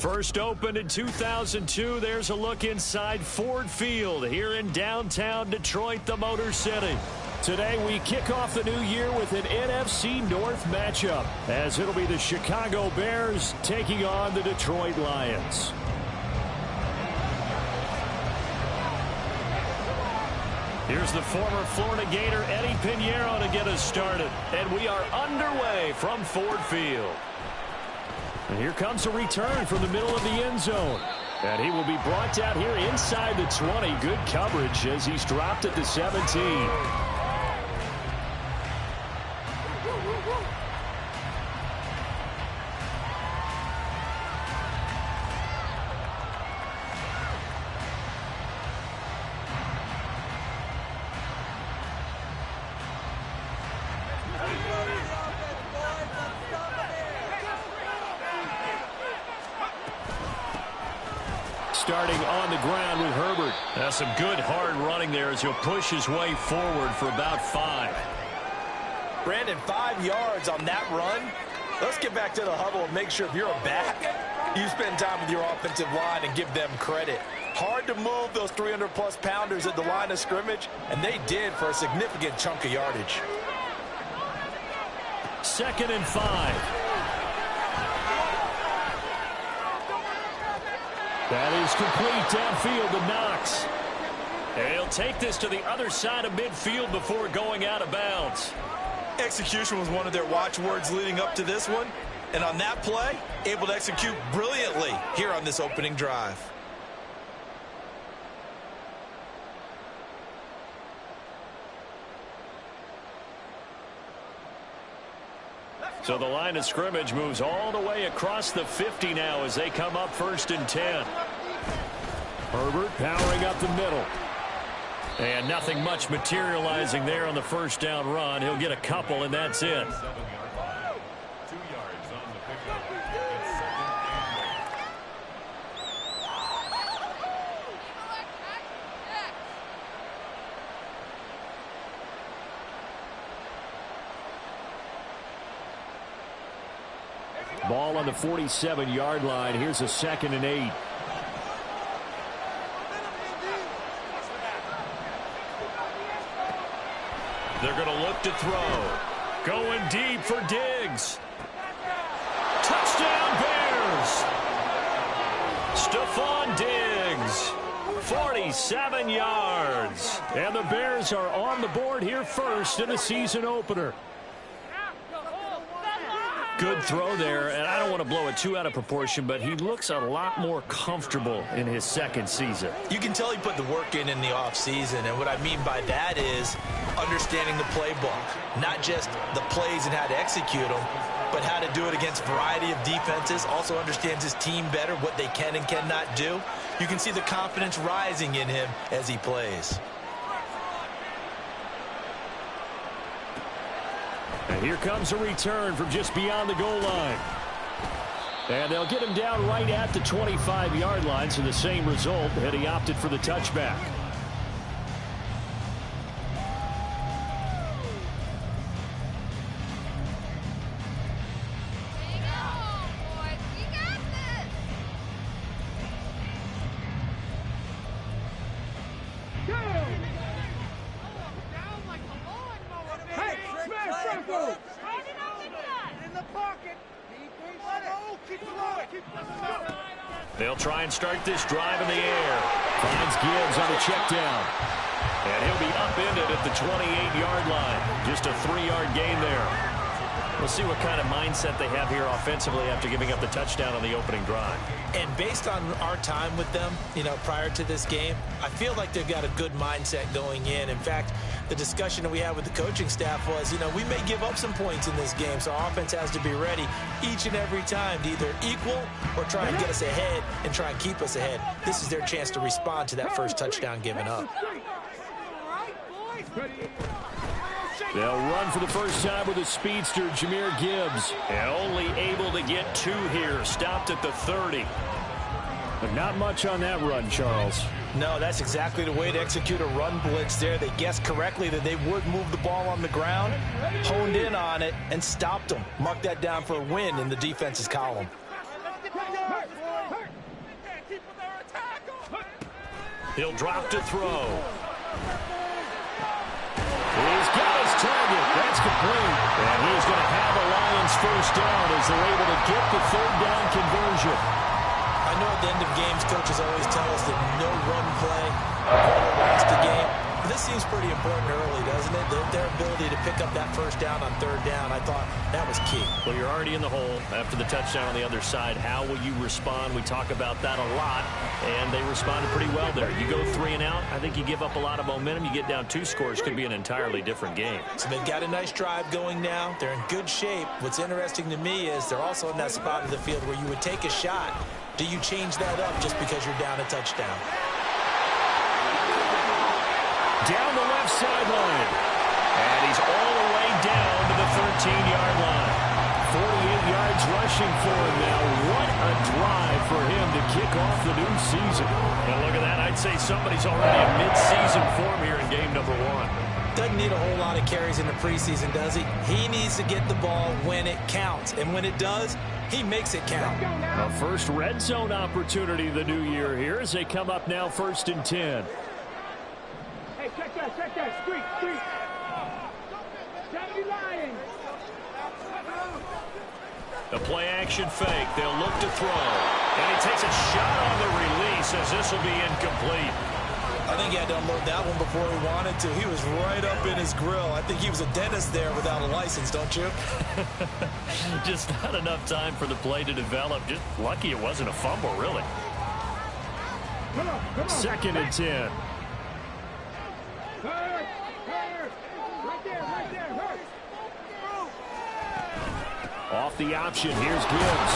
First opened in 2002, there's a look inside Ford Field here in downtown Detroit, the Motor City. Today we kick off the new year with an NFC North matchup, as it'll be the Chicago Bears taking on the Detroit Lions. Here's the former Florida Gator Eddie Pinheiro to get us started. And we are underway from Ford Field. And here comes a return from the middle of the end zone. And he will be brought down here inside the 20. Good coverage as he's dropped at the 17. Starting on the ground with Herbert. That's some good hard running there as he'll push his way forward for about 5. Brandon, 5 yards on that run. Let's get back to the huddle and make sure if you're a back, you spend time with your offensive line and give them credit. Hard to move those 300-plus pounders at the line of scrimmage, and they did for a significant chunk of yardage. 2nd and 5. That is complete downfield to Knox. And he'll take this to the other side of midfield before going out of bounds. Execution was one of their watchwords leading up to this one. And on that play, able to execute brilliantly here on this opening drive. So the line of scrimmage moves all the way across the 50 now as they come up 1st and 10. Herbert powering up the middle. And nothing much materializing there on the first down run. He'll get a couple, and that's it. Ball on the 47-yard line. Here's a 2nd and 8. They're going to look to throw. Going deep for Diggs. Touchdown Bears. Stephon Diggs. 47 yards. And the Bears are on the board here first in the season opener. Good throw there, and I don't want to blow it too out of proportion, but he looks a lot more comfortable in his 2nd season. You can tell he put the work in the offseason, and what I mean by that is understanding the playbook, not just the plays and how to execute them, but how to do it against a variety of defenses. Also understands his team better, what they can and cannot do. You can see the confidence rising in him as he plays. And here comes a return from just beyond the goal line. And they'll get him down right at the 25-yard line, so the same result, and he opted for the touchback. They'll try and start this drive in the air. Finds Gibbs on the check down. And he'll be upended at the 28-yard line. Just a 3-yard gain there. We'll see what kind of mindset they have here offensively after giving up the touchdown on the opening drive. And based on our time with them, prior to this game, I feel like they've got a good mindset going in. In fact, the discussion that we had with the coaching staff was, we may give up some points in this game, so our offense has to be ready each and every time to either equal or try and get us ahead and try and keep us ahead. This is their chance to respond to that first touchdown given up. They'll run for the first time with a speedster, Jahmyr Gibbs. And only able to get 2 here. Stopped at the 30. But not much on that run, Charles. No, that's exactly the way to execute a run blitz there. They guessed correctly that they would move the ball on the ground, honed in on it, and stopped them. Mark that down for a win in the defense's column. He'll drop to throw. He's got his target. That's complete. And he's going to have a Lions first down as they're able to get the third down conversion. I know at the end of games, coaches always tell us that no run play lost the game. But this seems pretty important early, doesn't it? Their ability to pick up that first down on third down, I thought that was key. Well, you're already in the hole after the touchdown on the other side. How will you respond? We talk about that a lot, and they responded pretty well there. You go 3 and out, I think you give up a lot of momentum. You get down 2 scores, could be an entirely different game. So they've got a nice drive going now. They're in good shape. What's interesting to me is they're also in that spot of the field where you would take a shot. Do you change that up just because you're down a touchdown? Down the left sideline. And he's all the way down to the 13-yard line. 48 yards rushing for him now. What a drive for him to kick off the new season. And look at that. I'd say somebody's already in mid-season form here in game number 1. Doesn't need a whole lot of carries in the preseason, does he? He needs to get the ball when it counts. And when it does, he makes it count. A first red zone opportunity the new year here as they come up now 1st and 10. Hey, check that. Street. Lions. The play action fake. They'll look to throw. And he takes a shot on the release as this will be incomplete. I think he had to unload that one before he wanted to. He was right up in his grill. I think he was a dentist there without a license, don't you? Just not enough time for the play to develop. Just lucky it wasn't a fumble, really. Come on. 2nd and 10. Hurt. Right there. Hurt. Off the option. Here's Gibbs.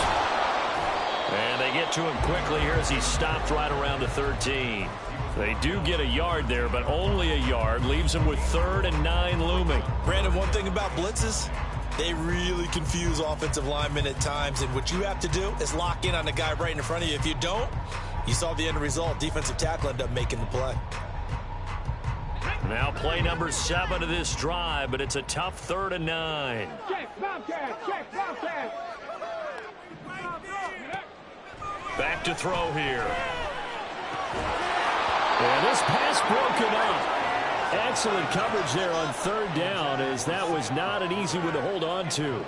And they get to him quickly here as he stopped right around the 13. They do get a yard there, but only a yard. Leaves them with 3rd and 9 looming. Brandon, one thing about blitzes, they really confuse offensive linemen at times. And what you have to do is lock in on the guy right in front of you. If you don't, you saw the end result. Defensive tackle ended up making the play. Now play number 7 of this drive, but it's a tough 3rd and 9. Check, Bobcat. Back to throw here. And this pass broken up. Excellent coverage there on 3rd down, as that was not an easy one to hold on to.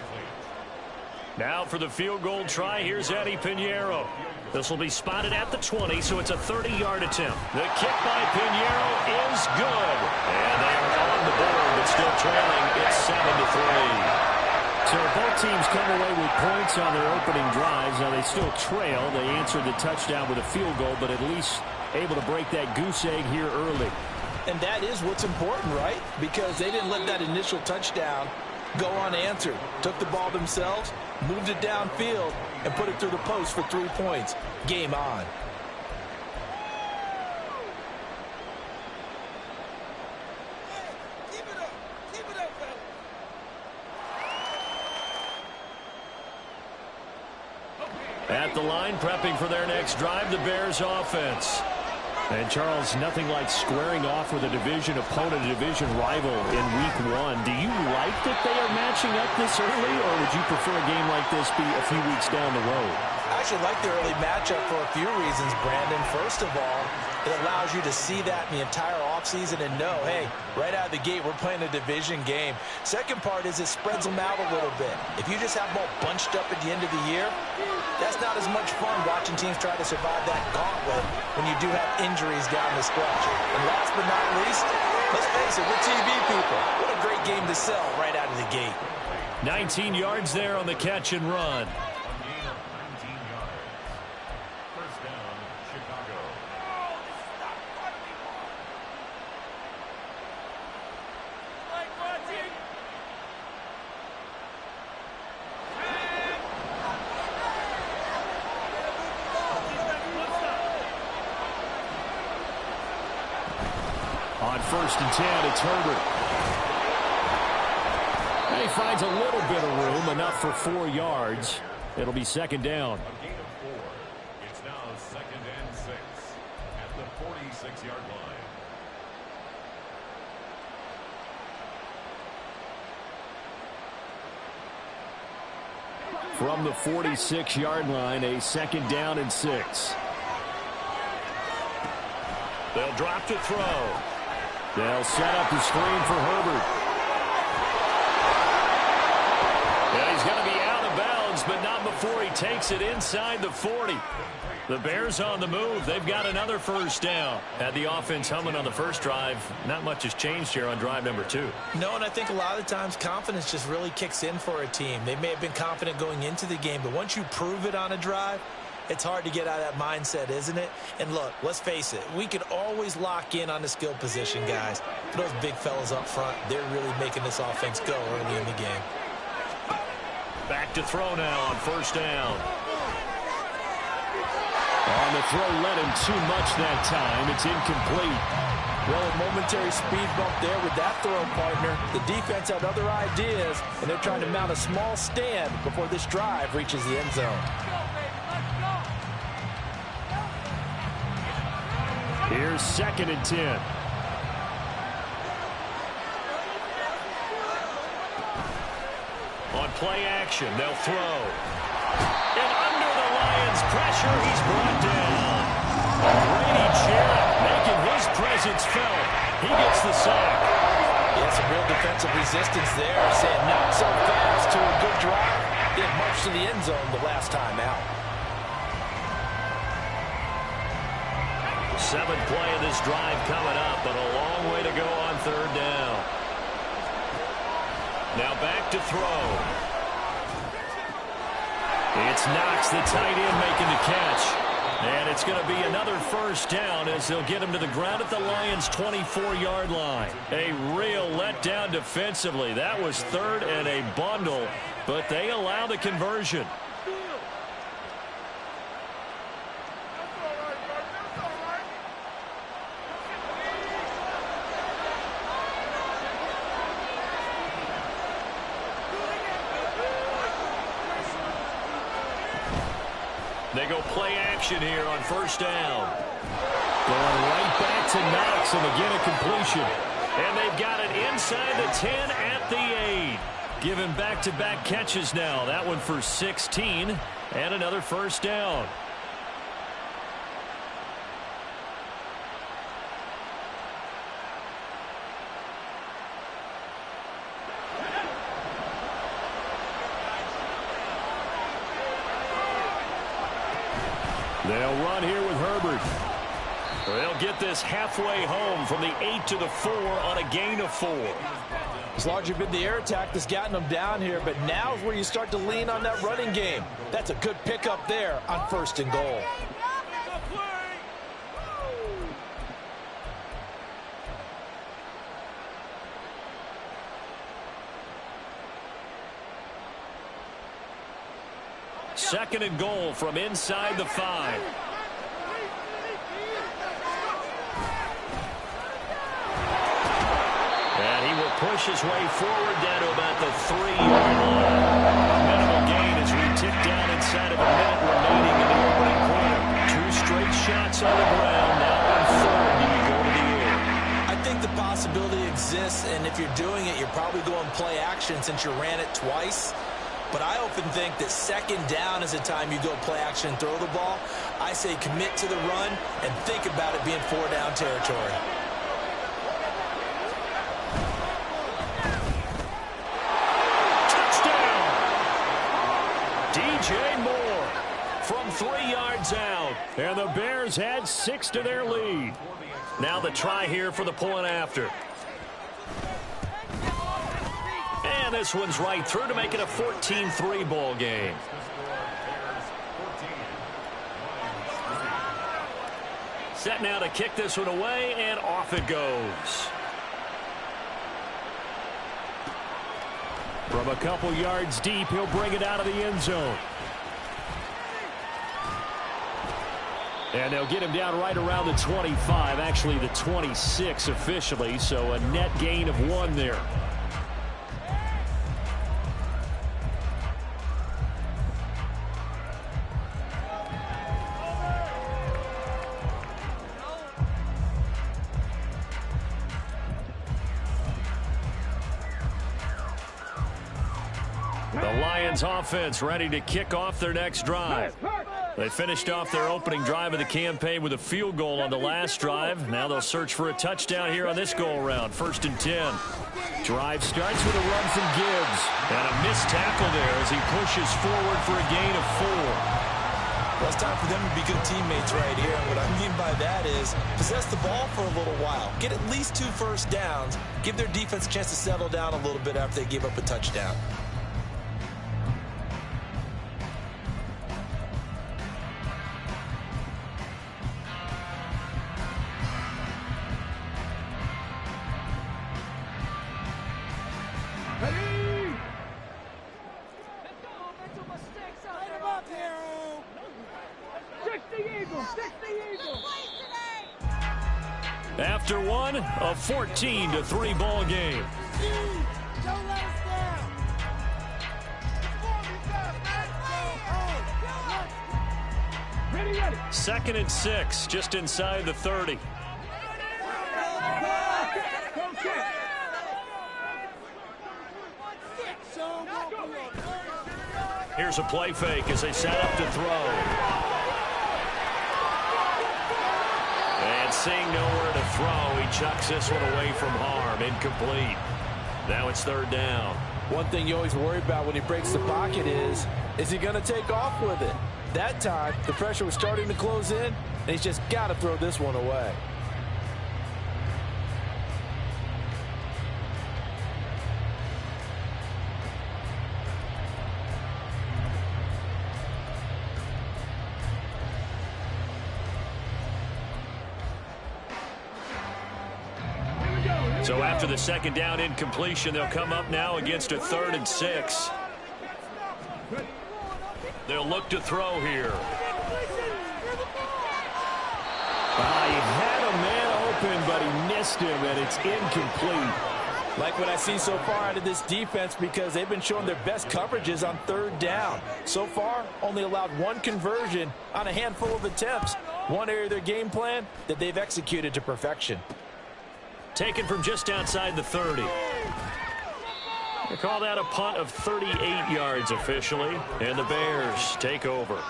Now for the field goal try, here's Eddie Pinheiro. This will be spotted at the 20, so it's a 30-yard attempt. The kick by Pinheiro is good. And they are on the board, but still trailing. It's 7-3. So both teams come away with points on their opening drives. Now they still trail. They answered the touchdown with a field goal, but at least able to break that goose egg here early. And that is what's important, right? Because they didn't let that initial touchdown go unanswered. Took the ball themselves, moved it downfield, and put it through the post for 3 points. Game on. At the line, prepping for their next drive, the Bears offense. And, Charles, nothing like squaring off with a division opponent, a division rival in Week 1. Do you like that they are matching up this early, or would you prefer a game like this be a few weeks down the road? I actually like the early matchup for a few reasons, Brandon. First of all, it allows you to see that in the entire offseason and know, hey, right out of the gate, we're playing a division game. Second part is it spreads them out a little bit. If you just have them all bunched up at the end of the year, that's not as much fun watching teams try to survive that gauntlet when you do have injuries down the stretch. And last but not least, let's face it, we're TV people. What a great game to sell right out of the gate. 19 yards there on the catch and run. On 1st and 10, it's Herbert. And he finds a little bit of room, enough for 4 yards. It'll be 2nd down. A gain of 4. It's now 2nd and 6 at the 46-yard line. From the 46-yard line, a 2nd down and 6. They'll drop to throw. They'll set up the screen for Herbert. And he's going to be out of bounds, but not before he takes it inside the 40. The Bears on the move. They've got another first down. Had the offense humming on the first drive. Not much has changed here on drive number 2. No, and I think a lot of times confidence just really kicks in for a team. They may have been confident going into the game, but once you prove it on a drive, it's hard to get out of that mindset, isn't it? And look, let's face it, we can always lock in on the skill position, guys. Those big fellas up front, they're really making this offense go early in the game. Back to throw now on first down. On the throw, led him too much that time. It's incomplete. Well, a momentary speed bump there with that throw, partner. The defense had other ideas, and they're trying to mount a small stand before this drive reaches the end zone. Here's 2nd and 10. On play action, they'll throw. And under the Lions' pressure, he's brought down. Brady Jarrett making his presence felt. He gets the sack. Yeah, some real defensive resistance there. Saying not so fast to a good drive. Didn't march to the end zone the last time out. 7th play of this drive coming up, but a long way to go on 3rd down. Now back to throw. It's Knox, the tight end, making the catch. And it's going to be another first down as they'll get him to the ground at the Lions' 24-yard line. A real letdown defensively. That was 3rd and a bundle, but they allow the conversion. They go play action here on first down. Going right back to Knox, and again a completion. And they've got it inside the 10 at the 8. Given back-to-back catches now. That one for 16 and another first down. They'll run here with Herbert. They'll get this halfway home from the 8 to the 4 on a gain of 4. It's largely been the air attack that's gotten them down here, but now is where you start to lean on that running game. That's a good pickup there on 1st and goal. Second and goal from inside the 5. And he will push his way forward down to about the 3-yard line. A minimal gain as we tick down inside of a minute remaining in the opening quarter. 2 straight shots on the ground. Now on 3rd, do you go to the air? I think the possibility exists, and if you're doing it, you're probably going play action since you ran it twice. But I often think that 2nd down is the time you go play action and throw the ball. I say commit to the run and think about it being 4-down territory. Touchdown! DJ Moore from 3 yards out. And the Bears had 6 to their lead. Now the try here for the point after. And this one's right through to make it a 14-3 ball game. Set now to kick this one away, and off it goes. From a couple yards deep, he'll bring it out of the end zone. And they'll get him down right around the 25, actually the 26 officially, so a net gain of 1 there. The Lions offense ready to kick off their next drive. They finished off their opening drive of the campaign with a field goal on the last drive. Now they'll search for a touchdown here on this go-around. 1st and 10. Drive starts with a run from Gibbs. And a missed tackle there as he pushes forward for a gain of 4. Well, it's time for them to be good teammates right here. And what I mean by that is possess the ball for a little while. Get at least 2 first downs. Give their defense a chance to settle down a little bit after they give up a touchdown. After one, a 14-3 ball game. Don't let us down. 2nd and 6, just inside the 30. Here's a play fake as they set up to throw. And seeing nowhere to throw, he chucks this one away from harm. Incomplete. Now it's 3rd down. One thing you always worry about when he breaks the pocket is he going to take off with it? That time, the pressure was starting to close in, and he's just got to throw this one away. So after the 2nd down incompletion, they'll come up now against a 3rd and 6. They'll look to throw here. He had a man open, but he missed him, and it's incomplete. Like what I see so far out of this defense, because they've been showing their best coverages on 3rd down. So far, only allowed 1 conversion on a handful of attempts. One area of their game plan that they've executed to perfection. Taken from just outside the 30. They call that a punt of 38 yards officially, and the Bears take over.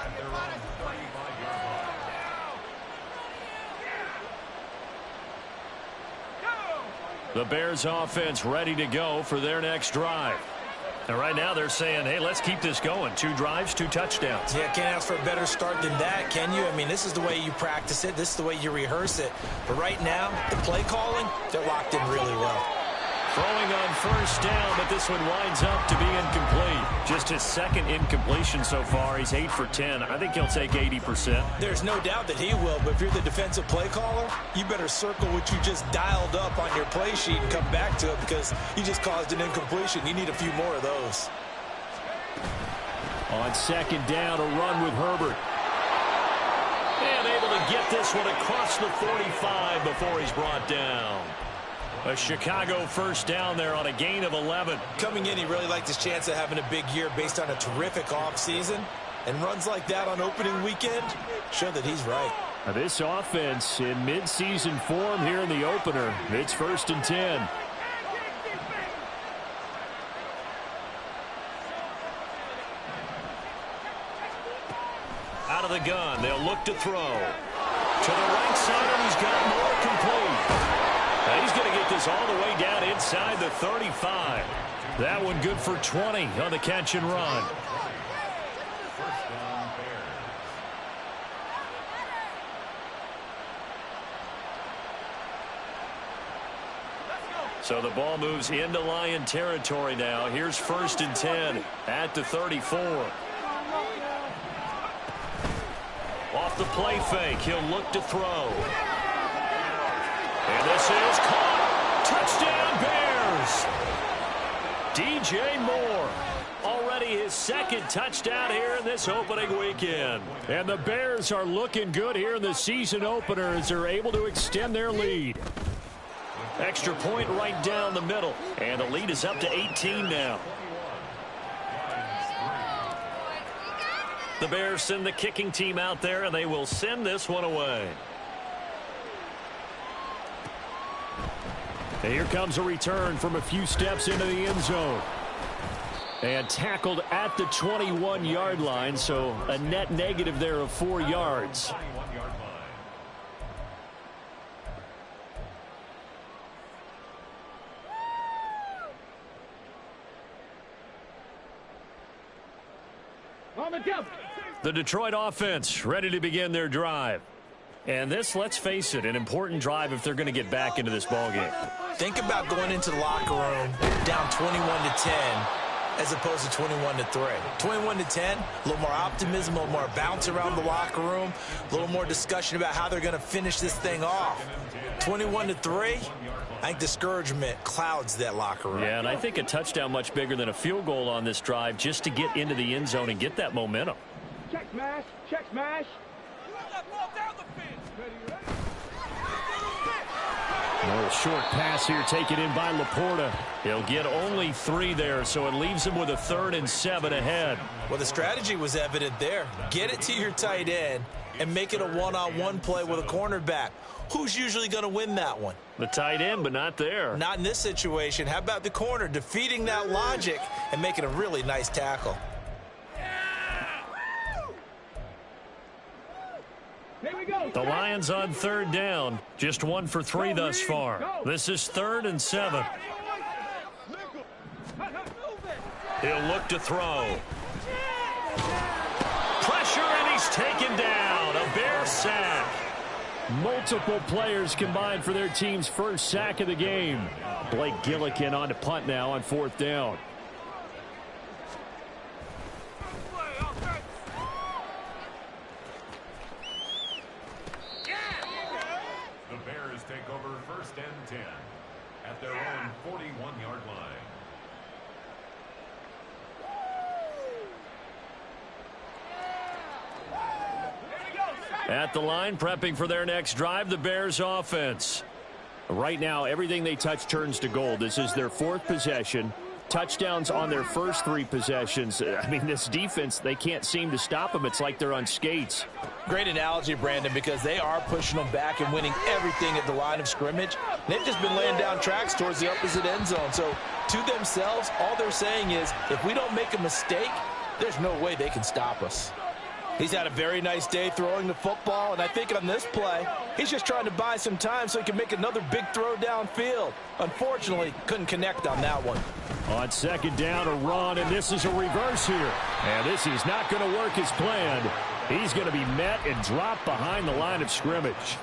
The Bears offense ready to go for their next drive. And right now they're saying, hey, let's keep this going. 2 drives, 2 touchdowns. Yeah, can't ask for a better start than that, can you? I mean, this is the way you practice it. This is the way you rehearse it. But right now, the play calling, they're locked in really well. Throwing on 1st down, but this one winds up to be incomplete. Just his 2nd incompletion so far. He's 8 for 10. I think he'll take 80%. There's no doubt that he will, but if you're the defensive play caller, you better circle what you just dialed up on your play sheet and come back to it because you just caused an incompletion. You need a few more of those. On 2nd down, a run with Herbert. And able to get this one across the 45 before he's brought down. A Chicago 1st down there on a gain of 11. Coming in, he really liked his chance of having a big year based on a terrific offseason. And runs like that on opening weekend show that he's right. Now this offense in midseason form here in the opener. It's 1st and 10. Out of the gun, they'll look to throw. To the right side, and he's got more complete. He's going to get this all the way down inside the 35. That one good for 20 on the catch and run. So the ball moves into Lion territory now. Here's 1st and 10 at the 34. Off the play fake, he'll look to throw. And this is caught. Touchdown, Bears. DJ Moore. Already his 2nd touchdown here in this opening weekend. And the Bears are looking good here in the season opener as they're able to extend their lead. Extra point right down the middle. And the lead is up to 18 now. The Bears send the kicking team out there, and they will send this one away. And here comes a return from a few steps into the end zone. And tackled at the 21-yard line, so a net negative there of 4 yards. The Detroit offense ready to begin their drive. And this, let's face it, an important drive if they're going to get back into this ballgame. Think about going into the locker room down 21-10 as opposed to 21-3. 21-10, a little more optimism, a little more bounce around the locker room, a little more discussion about how they're going to finish this thing off. 21-3, I think discouragement clouds that locker room. Yeah, and I think a touchdown much bigger than a field goal on this drive just to get into the end zone and get that momentum. Check smash. Check smash. A little short pass here taken in by Laporta. He'll get only 3 there, so it leaves him with a 3rd and 7 ahead. Well, the strategy was evident there. Get it to your tight end and make it a one-on-one play with a cornerback. Who's usually going to win that one? The tight end, but not there. Not in this situation. How about the corner defeating that logic and making a really nice tackle? The Lions on 3rd down. Just 1 for 3 thus far. This is 3rd and 7. He'll look to throw. Pressure, and he's taken down. A Bear sack. Multiple players combined for their team's first sack of the game. Blake Gillikin on to punt now on 4th down. Take over 1st and 10 at their own 41-yard line. At the line, prepping for their next drive, the Bears offense. Right now, everything they touch turns to gold. This is their 4th possession. Touchdowns on their first 3 possessions. I mean, this defense, they can't seem to stop them. It's like they're on skates. Great analogy, Brandon, because they are pushing them back and winning everything at the line of scrimmage. They've just been laying down tracks towards the opposite end zone. So to themselves, all they're saying is, if we don't make a mistake, there's no way they can stop us. He's had a very nice day throwing the football, and I think on this play, he's just trying to buy some time so he can make another big throw downfield. Unfortunately, couldn't connect on that one. On 2nd down, a run, and this is a reverse here. And this is not going to work as planned. He's going to be met and dropped behind the line of scrimmage.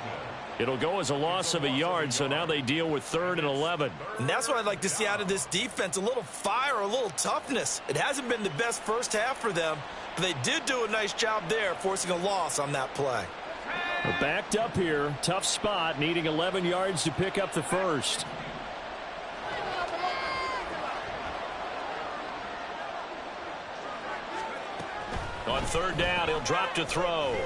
It'll go as a loss of a yard, so now they deal with 3rd and 11. And that's what I'd like to see out of this defense, a little fire, a little toughness. It hasn't been the best first half for them, but they did do a nice job there, forcing a loss on that play. We're backed up here. Tough spot, needing 11 yards to pick up the first. On 3rd down, he'll drop to throw.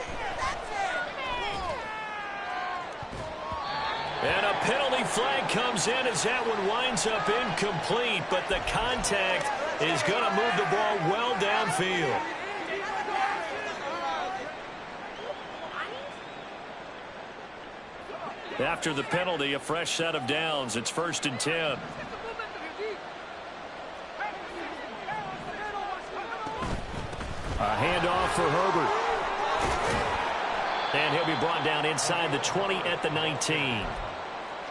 And a penalty flag comes in as that one winds up incomplete, but the contact is going to move the ball well downfield. After the penalty, a fresh set of downs. It's 1st and 10. A handoff for Herbert. And he'll be brought down inside the 20 at the 19.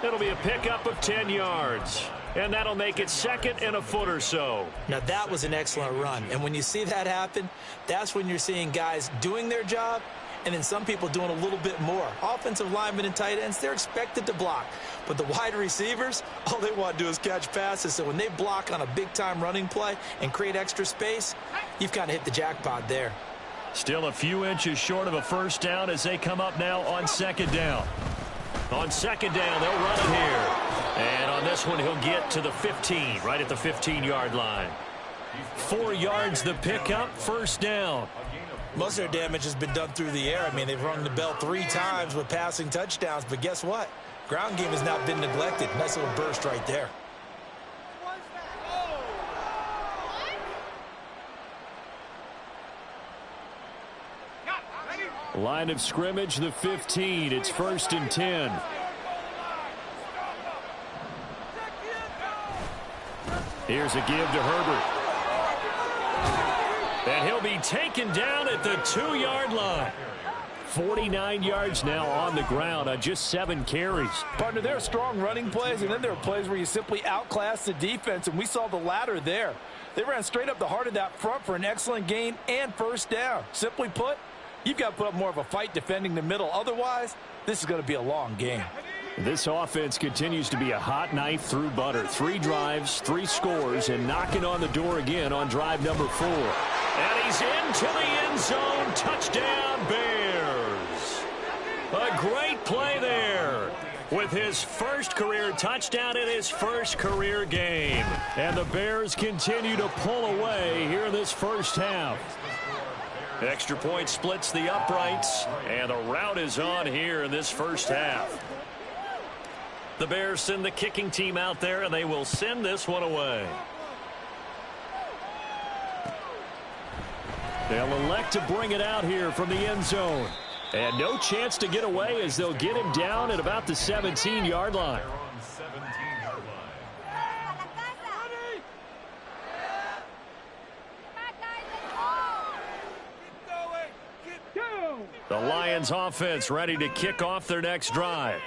It'll be a pickup of 10 yards. And that'll make it 2nd and a foot or so. Now, that was an excellent run. And when you see that happen, that's when you're seeing guys doing their job and then some people doing a little bit more. Offensive linemen and tight ends, they're expected to block. But the wide receivers, all they want to do is catch passes. So when they block on a big-time running play and create extra space, you've kind of hit the jackpot there. Still a few inches short of a first down as they come up now on 2nd down. On 2nd down, they'll run it here. And on this one, he'll get to the 15, right at the 15-yard line. 4 yards the pickup, 1st down. Most of their damage has been done through the air. I mean, they've rung the bell 3 times with passing touchdowns, but guess what? Ground game has not been neglected. Nice little burst right there. Line of scrimmage, the 15. It's 1st and 10. Here's a give to Herbert. And he'll be taken down at the 2-yard line. 49 yards now on the ground on just 7 carries. Partner, there are strong running plays, and then there are plays where you simply outclass the defense, and we saw the latter there. They ran straight up the heart of that front for an excellent gain and first down. Simply put, you've got to put up more of a fight defending the middle. Otherwise, this is going to be a long game. This offense continues to be a hot knife through butter. 3 drives, 3 scores, and knocking on the door again on drive number 4. And he's into the end zone. Touchdown, Bears. A great play there with his first career touchdown in his first career game. And the Bears continue to pull away here in this first half. Extra point splits the uprights, and the route is on here in this first half. The Bears send the kicking team out there, and they will send this one away. They'll elect to bring it out here from the end zone. And no chance to get away as they'll get him down at about the 17-yard line. The Lions offense ready to kick off their next drive.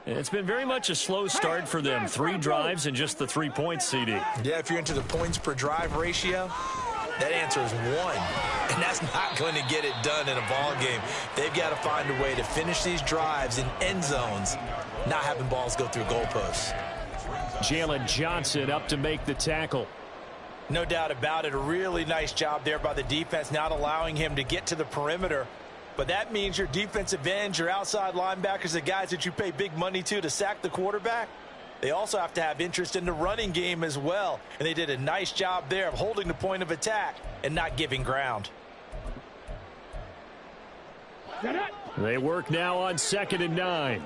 It's been very much a slow start for them. 3 drives and just the 3 points, CD. Yeah, if you're into the points per drive ratio, that answer is 1. And that's not going to get it done in a ball game. They've got to find a way to finish these drives in end zones, not having balls go through goalposts. Jalen Johnson up to make the tackle. No doubt about it. A really nice job there by the defense, not allowing him to get to the perimeter. But that means your defensive ends, your outside linebackers, the guys that you pay big money to sack the quarterback, they also have to have interest in the running game as well. And they did a nice job there of holding the point of attack and not giving ground. They work now on 2nd and 9.